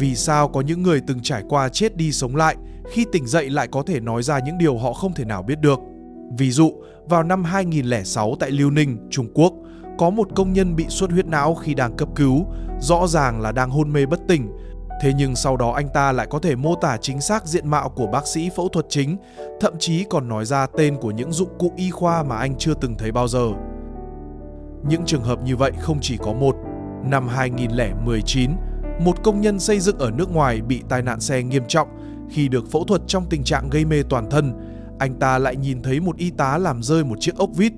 Vì sao có những người từng trải qua chết đi sống lại, khi tỉnh dậy lại có thể nói ra những điều họ không thể nào biết được? Ví dụ, vào năm 2006 tại Liêu Ninh, Trung Quốc, có một công nhân bị xuất huyết não khi đang cấp cứu, rõ ràng là đang hôn mê bất tỉnh. Thế nhưng sau đó anh ta lại có thể mô tả chính xác diện mạo của bác sĩ phẫu thuật chính, thậm chí còn nói ra tên của những dụng cụ y khoa mà anh chưa từng thấy bao giờ. Những trường hợp như vậy không chỉ có một. Năm 2019, một công nhân xây dựng ở nước ngoài bị tai nạn xe nghiêm trọng. Khi được phẫu thuật trong tình trạng gây mê toàn thân, anh ta lại nhìn thấy một y tá làm rơi một chiếc ốc vít.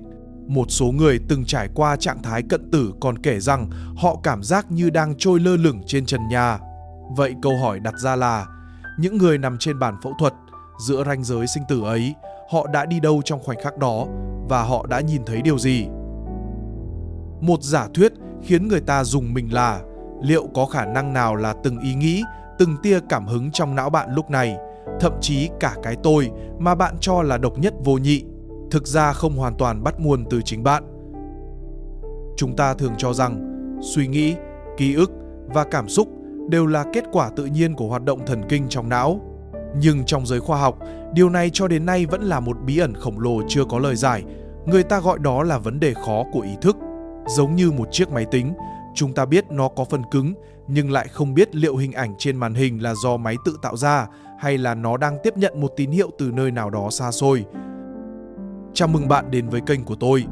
Một số người từng trải qua trạng thái cận tử còn kể rằng họ cảm giác như đang trôi lơ lửng trên trần nhà. Vậy câu hỏi đặt ra là, những người nằm trên bàn phẫu thuật, giữa ranh giới sinh tử ấy, họ đã đi đâu trong khoảnh khắc đó và họ đã nhìn thấy điều gì? Một giả thuyết khiến người ta rùng mình là liệu có khả năng nào là từng ý nghĩ, từng tia cảm hứng trong não bạn lúc này, thậm chí cả cái tôi mà bạn cho là độc nhất vô nhị, thực ra không hoàn toàn bắt nguồn từ chính bạn. Chúng ta thường cho rằng suy nghĩ, ký ức và cảm xúc đều là kết quả tự nhiên của hoạt động thần kinh trong não. Nhưng trong giới khoa học, điều này cho đến nay vẫn là một bí ẩn khổng lồ chưa có lời giải. Người ta gọi đó là vấn đề khó của ý thức. Giống như một chiếc máy tính, chúng ta biết nó có phần cứng, nhưng lại không biết liệu hình ảnh trên màn hình là do máy tự tạo ra hay là nó đang tiếp nhận một tín hiệu từ nơi nào đó xa xôi. Chào mừng bạn đến với kênh của tôi.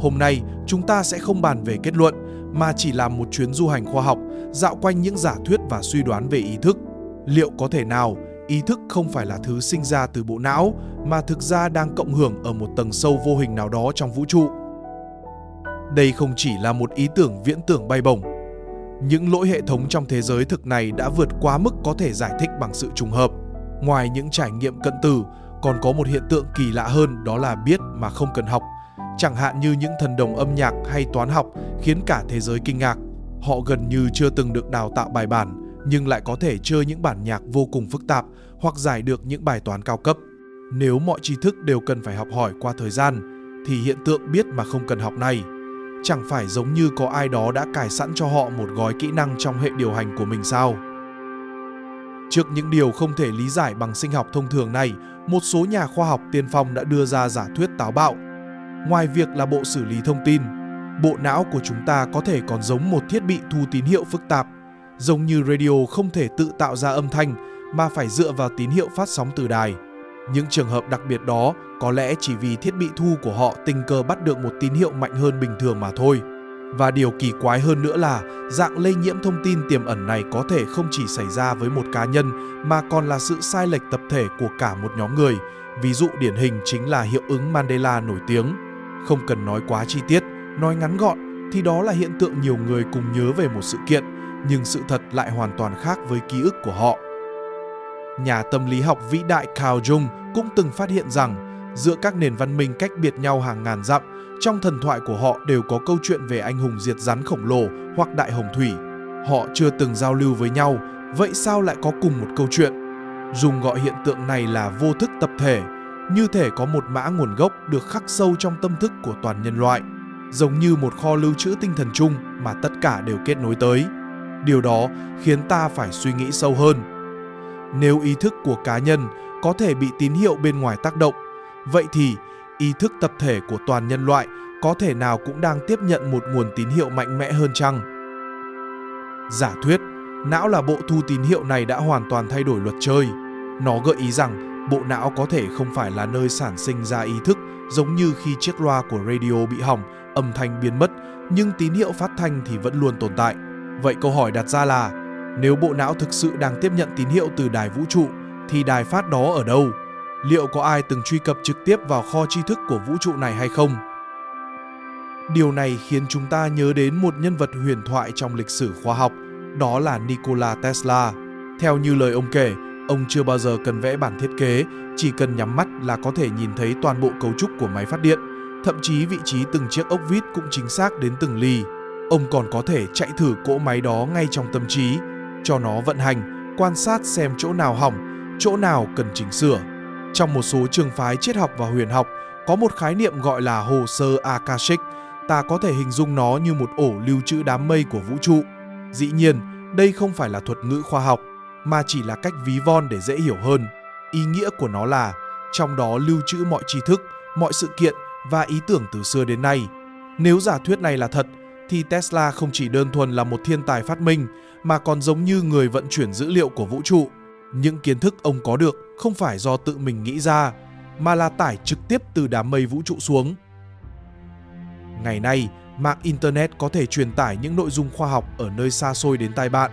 Hôm nay, chúng ta sẽ không bàn về kết luận, mà chỉ làm một chuyến du hành khoa học, dạo quanh những giả thuyết và suy đoán về ý thức. Liệu có thể nào ý thức không phải là thứ sinh ra từ bộ não, mà thực ra đang cộng hưởng ở một tầng sâu vô hình nào đó trong vũ trụ? Đây không chỉ là một ý tưởng viễn tưởng bay bổng. Những lỗi hệ thống trong thế giới thực này đã vượt quá mức có thể giải thích bằng sự trùng hợp. Ngoài những trải nghiệm cận tử, còn có một hiện tượng kỳ lạ hơn, đó là biết mà không cần học. Chẳng hạn như những thần đồng âm nhạc hay toán học khiến cả thế giới kinh ngạc. Họ gần như chưa từng được đào tạo bài bản, nhưng lại có thể chơi những bản nhạc vô cùng phức tạp hoặc giải được những bài toán cao cấp. Nếu mọi tri thức đều cần phải học hỏi qua thời gian, thì hiện tượng biết mà không cần học này chẳng phải giống như có ai đó đã cài sẵn cho họ một gói kỹ năng trong hệ điều hành của mình sao? Trước những điều không thể lý giải bằng sinh học thông thường này, một số nhà khoa học tiên phong đã đưa ra giả thuyết táo bạo. Ngoài việc là bộ xử lý thông tin, bộ não của chúng ta có thể còn giống một thiết bị thu tín hiệu phức tạp. Giống như radio không thể tự tạo ra âm thanh mà phải dựa vào tín hiệu phát sóng từ đài. Những trường hợp đặc biệt đó có lẽ chỉ vì thiết bị thu của họ tình cờ bắt được một tín hiệu mạnh hơn bình thường mà thôi. Và điều kỳ quái hơn nữa là dạng lây nhiễm thông tin tiềm ẩn này có thể không chỉ xảy ra với một cá nhân mà còn là sự sai lệch tập thể của cả một nhóm người. Ví dụ điển hình chính là hiệu ứng Mandela nổi tiếng. Không cần nói quá chi tiết, nói ngắn gọn thì đó là hiện tượng nhiều người cùng nhớ về một sự kiện, nhưng sự thật lại hoàn toàn khác với ký ức của họ. Nhà tâm lý học vĩ đại Carl Jung cũng từng phát hiện rằng giữa các nền văn minh cách biệt nhau hàng ngàn dặm, trong thần thoại của họ đều có câu chuyện về anh hùng diệt rắn khổng lồ hoặc đại hồng thủy. Họ chưa từng giao lưu với nhau, vậy sao lại có cùng một câu chuyện? Jung gọi hiện tượng này là vô thức tập thể, như thể có một mã nguồn gốc được khắc sâu trong tâm thức của toàn nhân loại, giống như một kho lưu trữ tinh thần chung mà tất cả đều kết nối tới. Điều đó khiến ta phải suy nghĩ sâu hơn. Nếu ý thức của cá nhân có thể bị tín hiệu bên ngoài tác động, vậy thì ý thức tập thể của toàn nhân loại có thể nào cũng đang tiếp nhận một nguồn tín hiệu mạnh mẽ hơn chăng? Giả thuyết, não là bộ thu tín hiệu này đã hoàn toàn thay đổi luật chơi. Nó gợi ý rằng bộ não có thể không phải là nơi sản sinh ra ý thức, giống như khi chiếc loa của radio bị hỏng, âm thanh biến mất, nhưng tín hiệu phát thanh thì vẫn luôn tồn tại. Vậy câu hỏi đặt ra là, nếu bộ não thực sự đang tiếp nhận tín hiệu từ đài vũ trụ, thì đài phát đó ở đâu? Liệu có ai từng truy cập trực tiếp vào kho tri thức của vũ trụ này hay không? Điều này khiến chúng ta nhớ đến một nhân vật huyền thoại trong lịch sử khoa học, đó là Nikola Tesla. Theo như lời ông kể, ông chưa bao giờ cần vẽ bản thiết kế, chỉ cần nhắm mắt là có thể nhìn thấy toàn bộ cấu trúc của máy phát điện. Thậm chí vị trí từng chiếc ốc vít cũng chính xác đến từng ly. Ông còn có thể chạy thử cỗ máy đó ngay trong tâm trí, cho nó vận hành, quan sát xem chỗ nào hỏng, chỗ nào cần chỉnh sửa. Trong một số trường phái triết học và huyền học, có một khái niệm gọi là hồ sơ Akashic. Ta có thể hình dung nó như một ổ lưu trữ đám mây của vũ trụ. Dĩ nhiên, đây không phải là thuật ngữ khoa học, mà chỉ là cách ví von để dễ hiểu hơn. Ý nghĩa của nó là trong đó lưu trữ mọi tri thức, mọi sự kiện và ý tưởng từ xưa đến nay. Nếu giả thuyết này là thật, thì Tesla không chỉ đơn thuần là một thiên tài phát minh, mà còn giống như người vận chuyển dữ liệu của vũ trụ. Những kiến thức ông có được không phải do tự mình nghĩ ra, mà là tải trực tiếp từ đám mây vũ trụ xuống. Ngày nay, mạng Internet có thể truyền tải những nội dung khoa học ở nơi xa xôi đến tai bạn.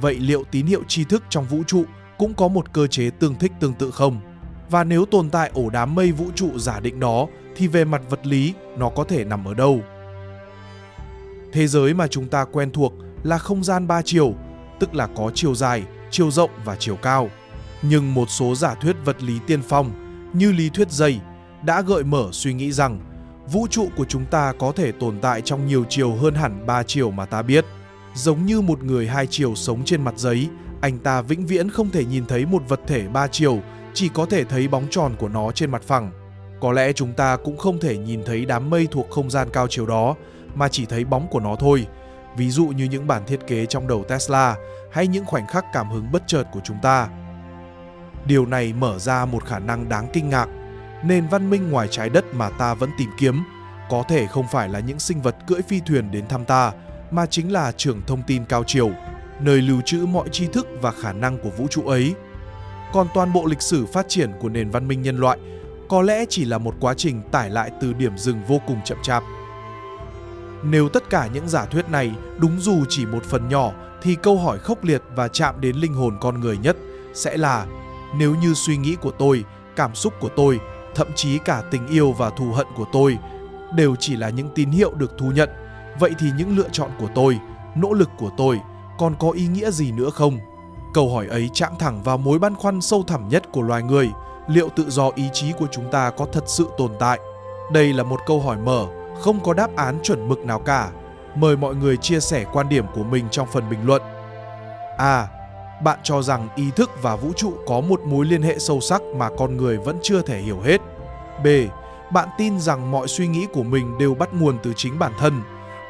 Vậy liệu tín hiệu tri thức trong vũ trụ cũng có một cơ chế tương thích tương tự không? Và nếu tồn tại ổ đám mây vũ trụ giả định đó, thì về mặt vật lý, nó có thể nằm ở đâu? Thế giới mà chúng ta quen thuộc là không gian 3 chiều, tức là có chiều dài, chiều rộng và chiều cao. Nhưng một số giả thuyết vật lý tiên phong, như lý thuyết dây, đã gợi mở suy nghĩ rằng vũ trụ của chúng ta có thể tồn tại trong nhiều chiều hơn hẳn 3 chiều mà ta biết. Giống như một người 2 chiều sống trên mặt giấy, anh ta vĩnh viễn không thể nhìn thấy một vật thể 3 chiều, chỉ có thể thấy bóng tròn của nó trên mặt phẳng. Có lẽ chúng ta cũng không thể nhìn thấy đám mây thuộc không gian cao chiều đó, mà chỉ thấy bóng của nó thôi. Ví dụ như những bản thiết kế trong đầu Tesla hay những khoảnh khắc cảm hứng bất chợt của chúng ta. Điều này mở ra một khả năng đáng kinh ngạc. Nền văn minh ngoài trái đất mà ta vẫn tìm kiếm có thể không phải là những sinh vật cưỡi phi thuyền đến thăm ta, mà chính là trường thông tin cao chiều, nơi lưu trữ mọi tri thức và khả năng của vũ trụ ấy. Còn toàn bộ lịch sử phát triển của nền văn minh nhân loại có lẽ chỉ là một quá trình tải lại từ điểm dừng vô cùng chậm chạp. Nếu tất cả những giả thuyết này đúng dù chỉ một phần nhỏ, thì câu hỏi khốc liệt và chạm đến linh hồn con người nhất sẽ là: nếu như suy nghĩ của tôi, cảm xúc của tôi, thậm chí cả tình yêu và thù hận của tôi đều chỉ là những tín hiệu được thu nhận, vậy thì những lựa chọn của tôi, nỗ lực của tôi còn có ý nghĩa gì nữa không? Câu hỏi ấy chạm thẳng vào mối băn khoăn sâu thẳm nhất của loài người: liệu tự do ý chí của chúng ta có thật sự tồn tại? Đây là một câu hỏi mở, không có đáp án chuẩn mực nào cả. Mời mọi người chia sẻ quan điểm của mình trong phần bình luận. A. Bạn cho rằng ý thức và vũ trụ có một mối liên hệ sâu sắc mà con người vẫn chưa thể hiểu hết. B. Bạn tin rằng mọi suy nghĩ của mình đều bắt nguồn từ chính bản thân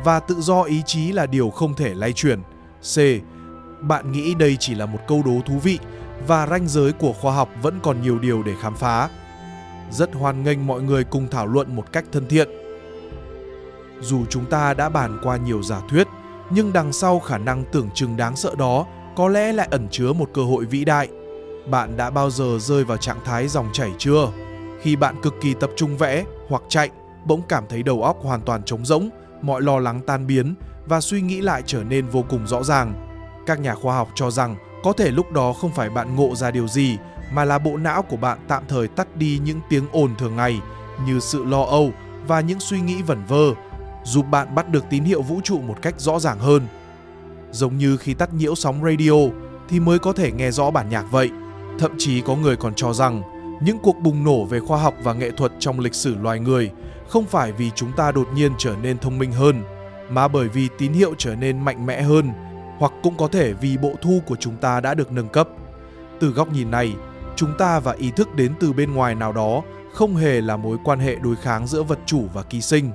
và tự do ý chí là điều không thể lay chuyển. C. Bạn nghĩ đây chỉ là một câu đố thú vị và ranh giới của khoa học vẫn còn nhiều điều để khám phá. Rất hoan nghênh mọi người cùng thảo luận một cách thân thiện. Dù chúng ta đã bàn qua nhiều giả thuyết, nhưng đằng sau khả năng tưởng chừng đáng sợ đó có lẽ lại ẩn chứa một cơ hội vĩ đại. Bạn đã bao giờ rơi vào trạng thái dòng chảy chưa? Khi bạn cực kỳ tập trung vẽ hoặc chạy, bỗng cảm thấy đầu óc hoàn toàn trống rỗng, mọi lo lắng tan biến và suy nghĩ lại trở nên vô cùng rõ ràng. Các nhà khoa học cho rằng có thể lúc đó không phải bạn ngộ ra điều gì, mà là bộ não của bạn tạm thời tắt đi những tiếng ồn thường ngày như sự lo âu và những suy nghĩ vẩn vơ, giúp bạn bắt được tín hiệu vũ trụ một cách rõ ràng hơn. Giống như khi tắt nhiễu sóng radio thì mới có thể nghe rõ bản nhạc vậy. Thậm chí có người còn cho rằng những cuộc bùng nổ về khoa học và nghệ thuật trong lịch sử loài người không phải vì chúng ta đột nhiên trở nên thông minh hơn, mà bởi vì tín hiệu trở nên mạnh mẽ hơn, hoặc cũng có thể vì bộ thu của chúng ta đã được nâng cấp. Từ góc nhìn này, chúng ta và ý thức đến từ bên ngoài nào đó không hề là mối quan hệ đối kháng giữa vật chủ và ký sinh,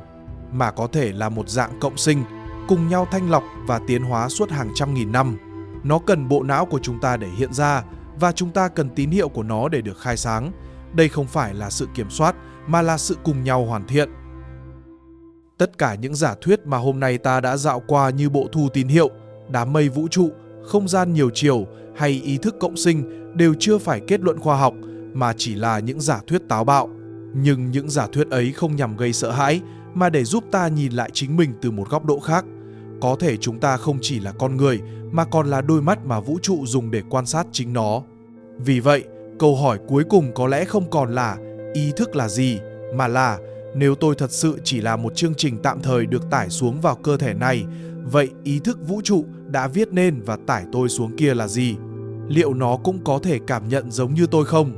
mà có thể là một dạng cộng sinh, cùng nhau thanh lọc và tiến hóa suốt hàng trăm nghìn năm. Nó cần bộ não của chúng ta để hiện ra, và chúng ta cần tín hiệu của nó để được khai sáng. Đây không phải là sự kiểm soát, mà là sự cùng nhau hoàn thiện. Tất cả những giả thuyết mà hôm nay ta đã dạo qua như bộ thu tín hiệu, đám mây vũ trụ, không gian nhiều chiều hay ý thức cộng sinh đều chưa phải kết luận khoa học, mà chỉ là những giả thuyết táo bạo. Nhưng những giả thuyết ấy không nhằm gây sợ hãi, mà để giúp ta nhìn lại chính mình từ một góc độ khác. Có thể chúng ta không chỉ là con người, mà còn là đôi mắt mà vũ trụ dùng để quan sát chính nó. Vì vậy, câu hỏi cuối cùng có lẽ không còn là ý thức là gì, mà là nếu tôi thật sự chỉ là một chương trình tạm thời được tải xuống vào cơ thể này, vậy ý thức vũ trụ đã viết nên và tải tôi xuống kia là gì? Liệu nó cũng có thể cảm nhận giống như tôi không?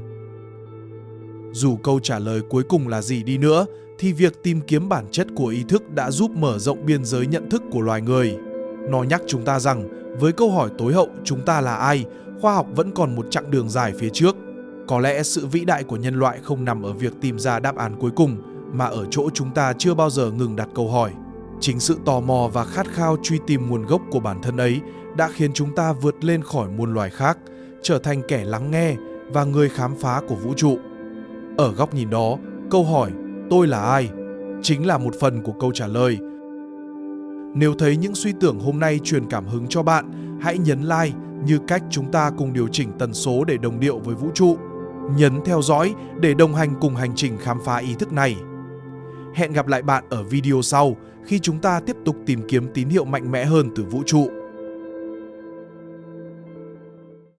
Dù câu trả lời cuối cùng là gì đi nữa, thì việc tìm kiếm bản chất của ý thức đã giúp mở rộng biên giới nhận thức của loài người. Nó nhắc chúng ta rằng, với câu hỏi tối hậu chúng ta là ai, khoa học vẫn còn một chặng đường dài phía trước. Có lẽ sự vĩ đại của nhân loại không nằm ở việc tìm ra đáp án cuối cùng, mà ở chỗ chúng ta chưa bao giờ ngừng đặt câu hỏi. Chính sự tò mò và khát khao truy tìm nguồn gốc của bản thân ấy đã khiến chúng ta vượt lên khỏi muôn loài khác, trở thành kẻ lắng nghe và người khám phá của vũ trụ. Ở góc nhìn đó, câu hỏi "tôi là ai?" chính là một phần của câu trả lời. Nếu thấy những suy tưởng hôm nay truyền cảm hứng cho bạn, hãy nhấn like như cách chúng ta cùng điều chỉnh tần số để đồng điệu với vũ trụ. Nhấn theo dõi để đồng hành cùng hành trình khám phá ý thức này. Hẹn gặp lại bạn ở video sau khi chúng ta tiếp tục tìm kiếm tín hiệu mạnh mẽ hơn từ vũ trụ.